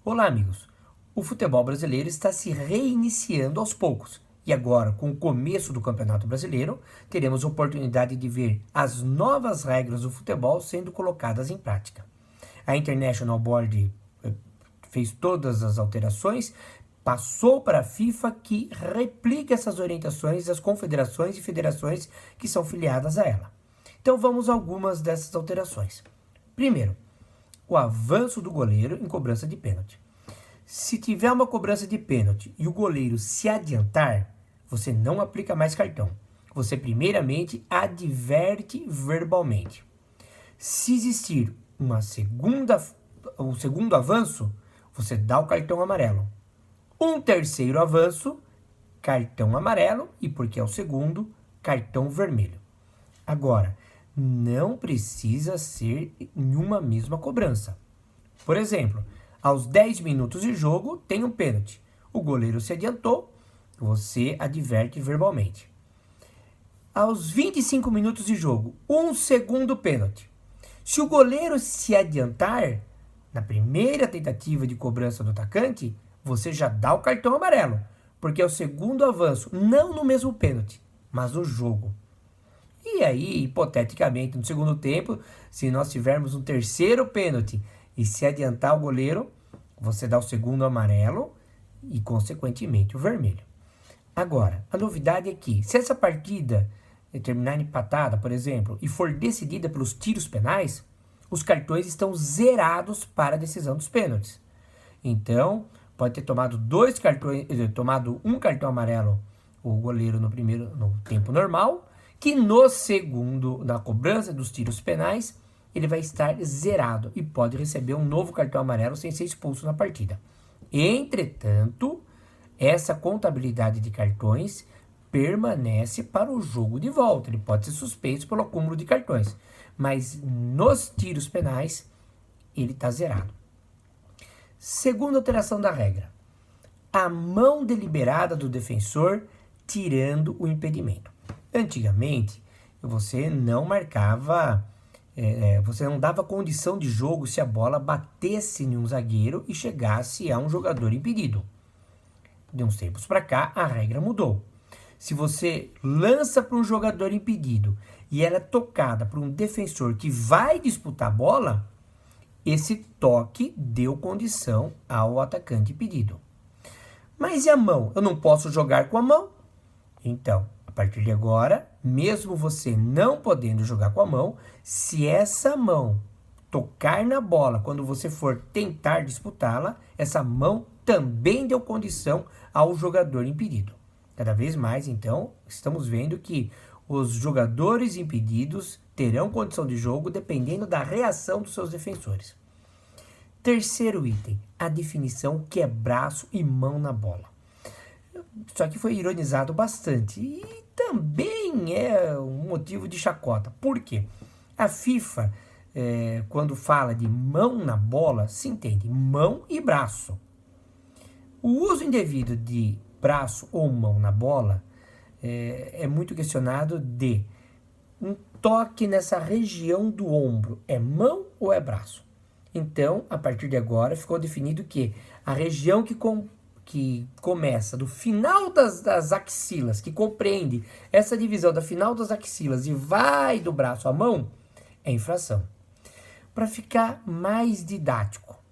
Olá, amigos! O futebol brasileiro está se reiniciando aos poucos. E agora, com o começo do Campeonato Brasileiro, teremos a oportunidade de ver as novas regras do futebol sendo colocadas em prática. A International Board fez todas as alterações, passou para a FIFA, que replica essas orientações às confederações e federações que são filiadas a ela. Então vamos a algumas dessas alterações. Primeiro, o avanço do goleiro em cobrança de pênalti. Se tiver uma cobrança de pênalti e o goleiro se adiantar, você não aplica mais cartão. Você primeiramente adverte verbalmente. Se existir um segundo avanço, você dá o cartão amarelo. Um terceiro avanço, cartão amarelo, e porque é o segundo, cartão vermelho. Agora, não precisa ser em uma mesma cobrança. Por exemplo, aos 10 minutos de jogo tem um pênalti. O goleiro se adiantou, você adverte verbalmente. Aos 25 minutos de jogo, um segundo pênalti. Se o goleiro se adiantar, na primeira tentativa de cobrança do atacante, você já dá o cartão amarelo, porque é o segundo avanço, não no mesmo pênalti, mas no jogo. E aí, hipoteticamente, no segundo tempo, se nós tivermos um terceiro pênalti e se adiantar o goleiro, você dá o segundo amarelo e, consequentemente, o vermelho. Agora, a novidade é que, se essa partida terminar empatada, por exemplo, e for decidida pelos tiros penais, os cartões estão zerados para a decisão dos pênaltis. Então, pode ter tomado um cartão amarelo o goleiro no tempo normal, que no segundo, na cobrança dos tiros penais, ele vai estar zerado e pode receber um novo cartão amarelo sem ser expulso na partida. Entretanto, essa contabilidade de cartões permanece para o jogo de volta. Ele pode ser suspenso pelo acúmulo de cartões, mas nos tiros penais ele está zerado. Segunda alteração da regra: a mão deliberada do defensor tirando o impedimento. Antigamente, você não marcava, você não dava condição de jogo se a bola batesse em um zagueiro e chegasse a um jogador impedido. De uns tempos para cá, a regra mudou. Se você lança para um jogador impedido e ela é tocada por um defensor que vai disputar a bola, esse toque deu condição ao atacante impedido. Mas e a mão? Eu não posso jogar com a mão? Então, a partir de agora, mesmo você não podendo jogar com a mão, se essa mão tocar na bola quando você for tentar disputá-la, essa mão também deu condição ao jogador impedido. Cada vez mais, então, estamos vendo que os jogadores impedidos terão condição de jogo dependendo da reação dos seus defensores. Terceiro item, a definição que é braço e mão na bola. Isso aqui foi ironizado bastante e também é um motivo de chacota. Por quê? A FIFA, quando fala de mão na bola, se entende mão e braço. O uso indevido de braço ou mão na bola é muito questionado de um toque nessa região do ombro. É mão ou é braço? Então, a partir de agora, ficou definido que a região que começa do final das axilas, que compreende essa divisão da final das axilas e vai do braço à mão, é infração. Para ficar mais didático,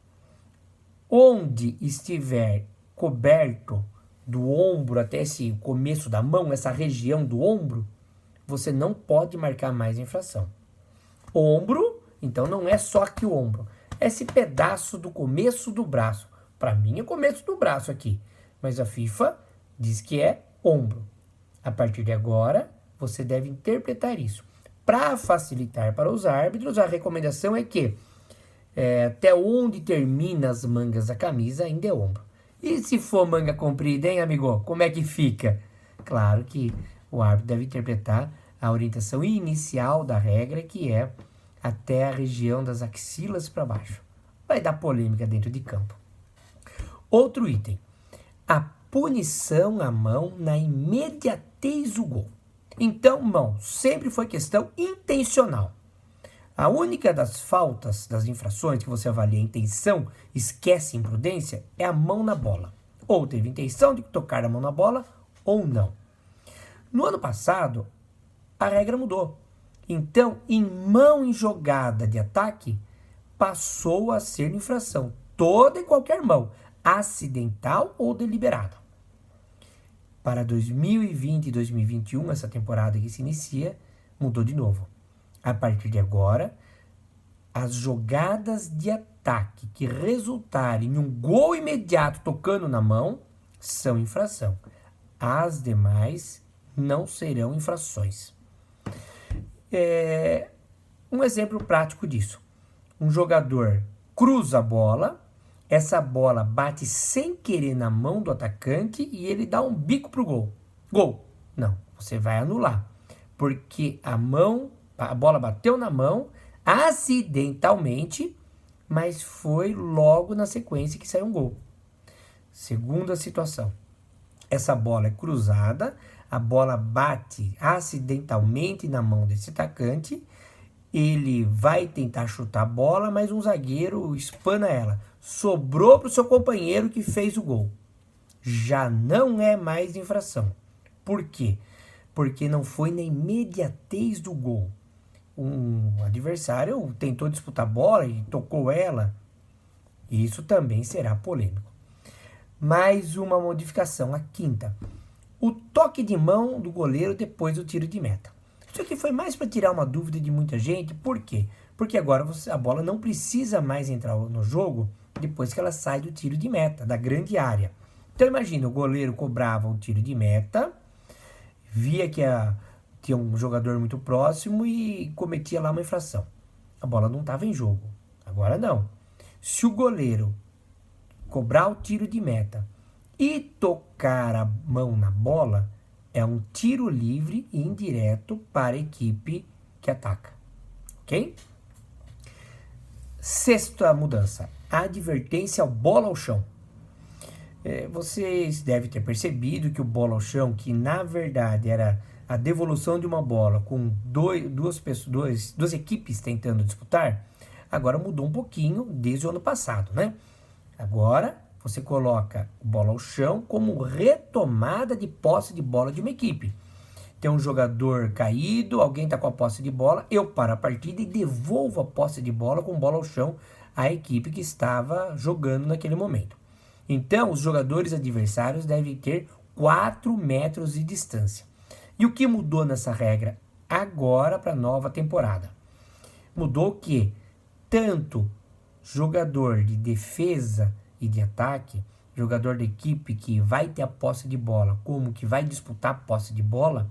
onde estiver coberto do ombro até esse começo da mão, essa região do ombro, você não pode marcar mais infração. Ombro, então não é só aqui o ombro, é esse pedaço do começo do braço. Para mim é o começo do braço aqui, mas a FIFA diz que é ombro. A partir de agora, você deve interpretar isso. Para facilitar para os árbitros, a recomendação é que até onde termina as mangas da camisa ainda é ombro. E se for manga comprida, hein, amigo? Como é que fica? Claro que o árbitro deve interpretar a orientação inicial da regra, que é até a região das axilas para baixo. Vai dar polêmica dentro de campo. Outro item, a punição à mão na imediatez do gol. Então, mão sempre foi questão intencional. A única das faltas, das infrações que você avalia a intenção, esquece imprudência, é a mão na bola. Ou teve intenção de tocar a mão na bola, ou não. No ano passado, a regra mudou. Então, em mão em jogada de ataque, passou a ser infração. Toda e qualquer mão, acidental ou deliberada. Para 2020 e 2021, essa temporada que se inicia, mudou de novo. A partir de agora, as jogadas de ataque que resultarem em um gol imediato tocando na mão são infração. As demais não serão infrações. Um exemplo prático disso. Um jogador cruza a bola, essa bola bate sem querer na mão do atacante e ele dá um bico pro gol. Gol. Não, você vai anular. Porque a bola bateu na mão acidentalmente, mas foi logo na sequência que saiu um gol. Segunda situação. Essa bola é cruzada, a bola bate acidentalmente na mão desse atacante, ele vai tentar chutar a bola, mas um zagueiro espana ela. Sobrou para o seu companheiro que fez o gol. Já não é mais infração. Por quê? Porque não foi na imediatez do gol. Um adversário tentou disputar a bola e tocou ela. Isso também será polêmico. Mais uma modificação, a quinta. O toque de mão do goleiro depois do tiro de meta. Isso aqui foi mais para tirar uma dúvida de muita gente. Por quê? Porque agora a bola não precisa mais entrar no jogo depois que ela sai do tiro de meta, da grande área. Então imagina, o goleiro cobrava o tiro de meta, via que tinha um jogador muito próximo e cometia lá uma infração. A bola não estava em jogo. Agora não. Se o goleiro cobrar o tiro de meta e tocar a mão na bola, é um tiro livre e indireto para a equipe que ataca. Ok? Sexta mudança. Advertência ao bola ao chão. Vocês devem ter percebido que o bola ao chão, que na verdade era a devolução de uma bola com duas equipes tentando disputar, agora mudou um pouquinho desde o ano passado, né? Agora você coloca o bola ao chão como retomada de posse de bola de uma equipe. Tem um jogador caído, alguém está com a posse de bola, eu paro a partida e devolvo a posse de bola com bola ao chão à equipe que estava jogando naquele momento. Então, os jogadores adversários devem ter 4 metros de distância. E o que mudou nessa regra agora para a nova temporada? Mudou que tanto jogador de defesa e de ataque, jogador da equipe que vai ter a posse de bola, como que vai disputar a posse de bola,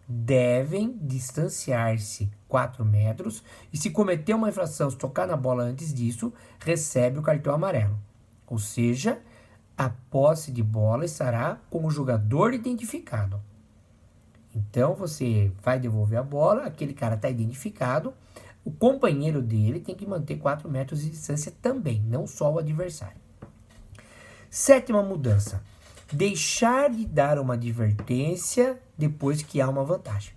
devem distanciar-se 4 metros e se cometer uma infração, se tocar na bola antes disso, recebe o cartão amarelo. Ou seja, a posse de bola estará com o jogador identificado. Então, você vai devolver a bola, aquele cara está identificado, o companheiro dele tem que manter 4 metros de distância também, não só o adversário. Sétima mudança. Deixar de dar uma advertência depois que há uma vantagem.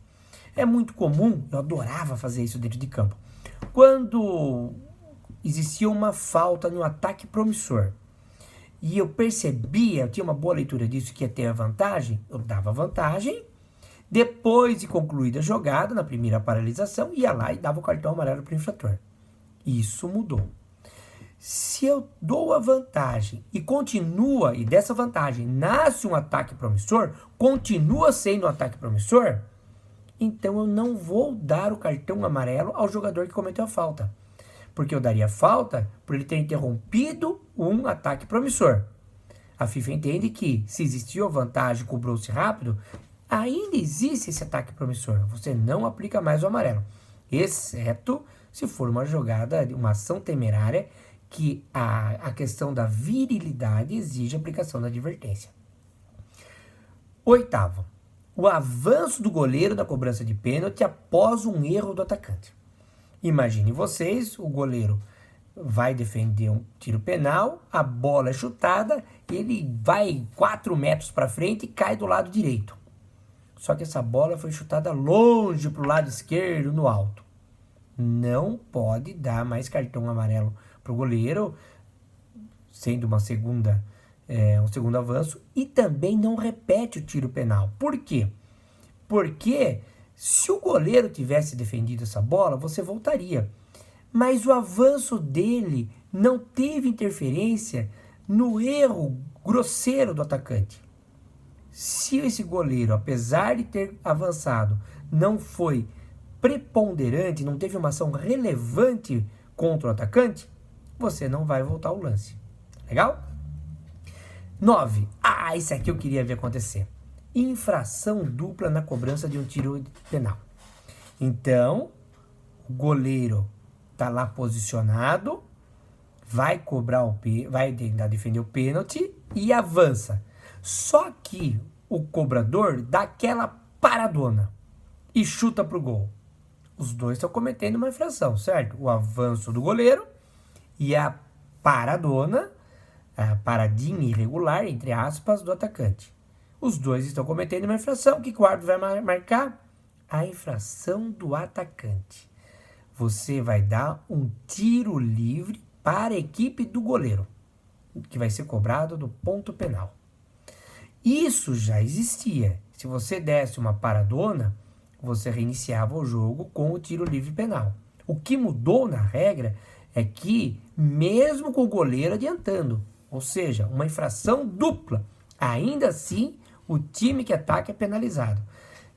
É muito comum, eu adorava fazer isso dentro de campo, quando existia uma falta no ataque promissor, e eu percebia, eu tinha uma boa leitura disso, que ia ter a vantagem, eu dava vantagem, depois de concluída a jogada, na primeira paralisação, ia lá e dava o cartão amarelo para o infrator. Isso mudou. Se eu dou a vantagem e dessa vantagem nasce um ataque promissor, continua sendo um ataque promissor, então eu não vou dar o cartão amarelo ao jogador que cometeu a falta. Porque eu daria falta por ele ter interrompido um ataque promissor. A FIFA entende que, se existiu a vantagem e cobrou-se rápido, ainda existe esse ataque promissor. Você não aplica mais o amarelo. Exceto se for uma jogada, uma ação temerária, que a questão da virilidade exige a aplicação da advertência. Oitavo. O avanço do goleiro na cobrança de pênalti após um erro do atacante. Imagine vocês, o goleiro vai defender um tiro penal, a bola é chutada, ele vai 4 metros para frente e cai do lado direito. Só que essa bola foi chutada longe para o lado esquerdo, no alto. Não pode dar mais cartão amarelo para o goleiro, sendo um segundo avanço, e também não repete o tiro penal. Por quê? Porque se o goleiro tivesse defendido essa bola, você voltaria. Mas o avanço dele não teve interferência no erro grosseiro do atacante. Se esse goleiro, apesar de ter avançado, não foi preponderante, não teve uma ação relevante contra o atacante, você não vai voltar ao lance. Legal? 9. Isso aqui eu queria ver acontecer. Infração dupla na cobrança de um tiro penal. Então, o goleiro está lá posicionado, vai tentar defender o pênalti e avança. Só que o cobrador dá aquela paradona e chuta pro gol. Os dois estão cometendo uma infração, certo? O avanço do goleiro e a paradona, a paradinha irregular, entre aspas, do atacante. Os dois estão cometendo uma infração. O que o árbitro vai marcar? A infração do atacante. Você vai dar um tiro livre para a equipe do goleiro, que vai ser cobrado do ponto penal. Isso já existia. Se você desse uma paradona, você reiniciava o jogo com o tiro livre penal. O que mudou na regra é que, mesmo com o goleiro adiantando, ou seja, uma infração dupla, ainda assim o time que ataca é penalizado.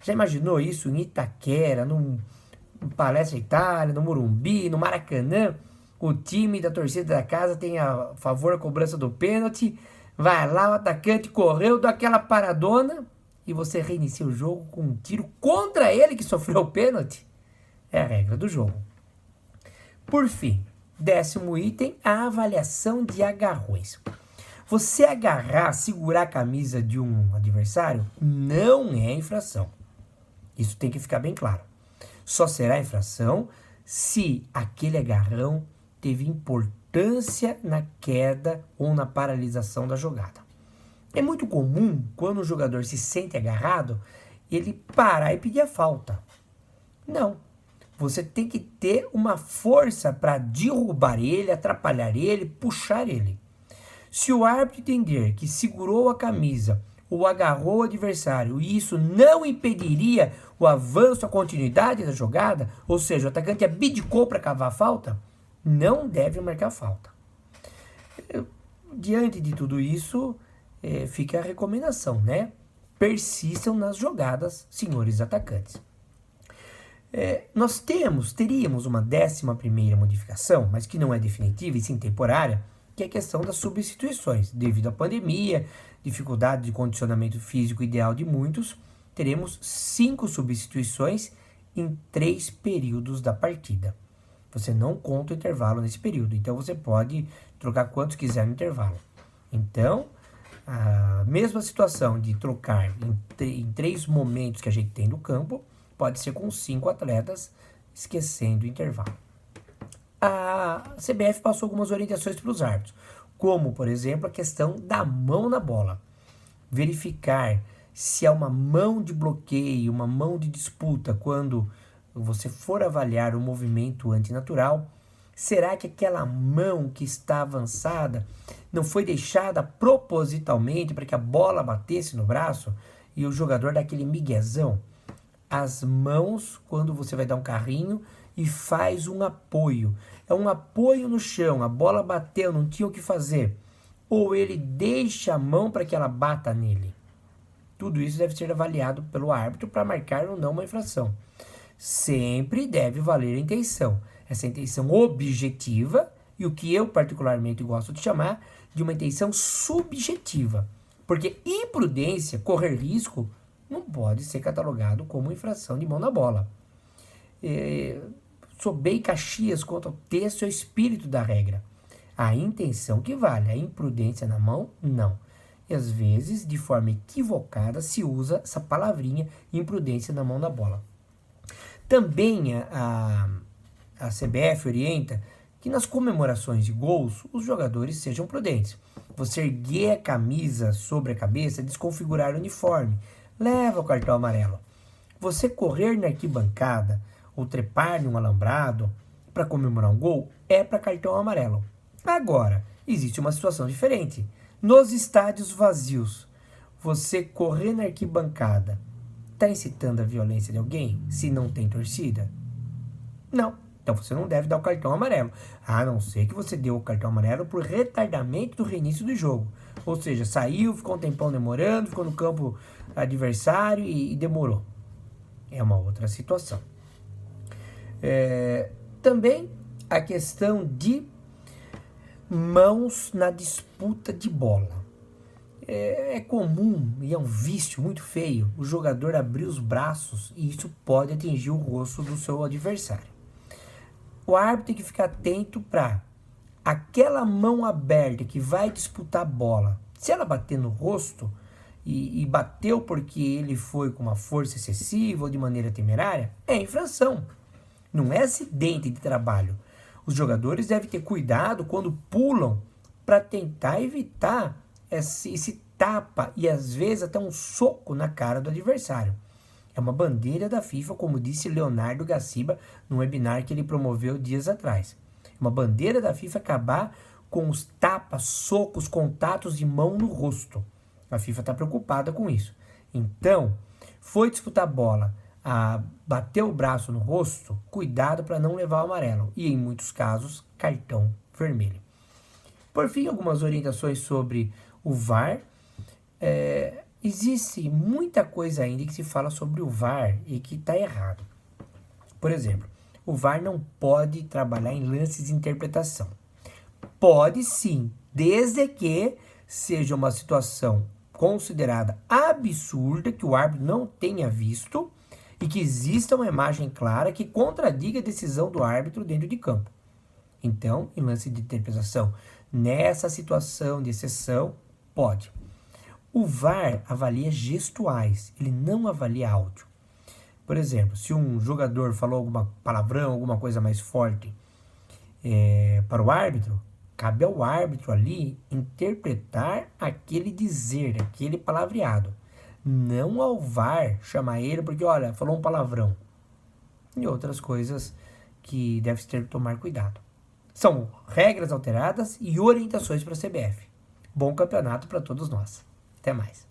Já imaginou isso em Itaquera, no Palestra Itália, no Morumbi, no Maracanã? O time da torcida da casa tem a favor a cobrança do pênalti, vai lá, o atacante correu, dá aquela paradona e você reinicia o jogo com um tiro contra ele que sofreu o pênalti. É a regra do jogo. Por fim, 10º item, a avaliação de agarrões. Você agarrar, segurar a camisa de um adversário não é infração. Isso tem que ficar bem claro. Só será infração se aquele agarrão teve importância na queda ou na paralisação da jogada. É muito comum, quando o jogador se sente agarrado, ele parar e pedir a falta. Não. Você tem que ter uma força para derrubar ele, atrapalhar ele, puxar ele. Se o árbitro entender que segurou a camisa ou agarrou o adversário e isso não impediria o avanço, a continuidade da jogada, ou seja, o atacante abdicou para cavar a falta, não deve marcar falta. Diante de tudo isso, fica a recomendação, né? Persistam nas jogadas, senhores atacantes. Nós teríamos uma 11ª modificação, mas que não é definitiva e sim temporária, que é a questão das substituições. Devido à pandemia, dificuldade de condicionamento físico ideal de muitos, teremos 5 substituições em 3 períodos da partida. Você não conta o intervalo nesse período, então você pode trocar quantos quiser no intervalo. Então, a mesma situação de trocar em 3 momentos que a gente tem no campo, pode ser com 5 atletas, esquecendo o intervalo. A CBF passou algumas orientações para os árbitros, como, por exemplo, a questão da mão na bola. Verificar se há uma mão de bloqueio, uma mão de disputa quando você for avaliar o movimento antinatural. Será que aquela mão que está avançada não foi deixada propositalmente para que a bola batesse no braço e o jogador dá aquele miguezão? As mãos, quando você vai dar um carrinho e faz um apoio. É um apoio no chão, a bola bateu, não tinha o que fazer. Ou ele deixa a mão para que ela bata nele. Tudo isso deve ser avaliado pelo árbitro para marcar ou não uma infração. Sempre deve valer a intenção. Essa intenção objetiva e o que eu particularmente gosto de chamar de uma intenção subjetiva. Porque imprudência, correr risco, não pode ser catalogado como infração de mão na bola. Sou bem Caxias quanto ao texto e ao espírito da regra. A intenção que vale, a imprudência na mão, não. E às vezes, de forma equivocada, se usa essa palavrinha imprudência na mão da bola. Também a CBF orienta que nas comemorações de gols, os jogadores sejam prudentes. Você erguer a camisa sobre a cabeça, desconfigurar o uniforme, leva o cartão amarelo. Você correr na arquibancada ou trepar em um alambrado para comemorar um gol, é para cartão amarelo. Agora, existe uma situação diferente. Nos estádios vazios, você correr na arquibancada, está incitando a violência de alguém se não tem torcida? Não. Então você não deve dar o cartão amarelo, a não ser que você dê o cartão amarelo por retardamento do reinício do jogo. Ou seja, saiu, ficou um tempão demorando, ficou no campo adversário e demorou. É uma outra situação. Também a questão de mãos na disputa de bola. É comum, e é um vício muito feio, o jogador abrir os braços e isso pode atingir o rosto do seu adversário. O árbitro tem que ficar atento para aquela mão aberta que vai disputar a bola. Se ela bater no rosto e bateu porque ele foi com uma força excessiva ou de maneira temerária, é infração. Não é acidente de trabalho. Os jogadores devem ter cuidado quando pulam para tentar evitar esse tapa e às vezes até um soco na cara do adversário. É uma bandeira da FIFA, como disse Leonardo Gaciba no webinar que ele promoveu dias atrás. É uma bandeira da FIFA acabar com os tapas, socos, contatos de mão no rosto. A FIFA está preocupada com isso. Então, foi disputar a bola, bateu o braço no rosto, cuidado para não levar o amarelo. E em muitos casos, cartão vermelho. Por fim, algumas orientações sobre o VAR. Existe muita coisa ainda que se fala sobre o VAR e que está errado. Por exemplo, o VAR não pode trabalhar em lances de interpretação. Pode sim, desde que seja uma situação considerada absurda, que o árbitro não tenha visto e que exista uma imagem clara que contradiga a decisão do árbitro dentro de campo. Então, em lance de interpretação, nessa situação de exceção, pode. O VAR avalia gestuais, ele não avalia áudio. Por exemplo, se um jogador falou alguma palavrão, alguma coisa mais forte para o árbitro, cabe ao árbitro ali interpretar aquele dizer, aquele palavreado. Não ao VAR chamar ele porque, olha, falou um palavrão. E outras coisas que deve ter que tomar cuidado. São regras alteradas e orientações para a CBF. Bom campeonato para todos nós. Até mais.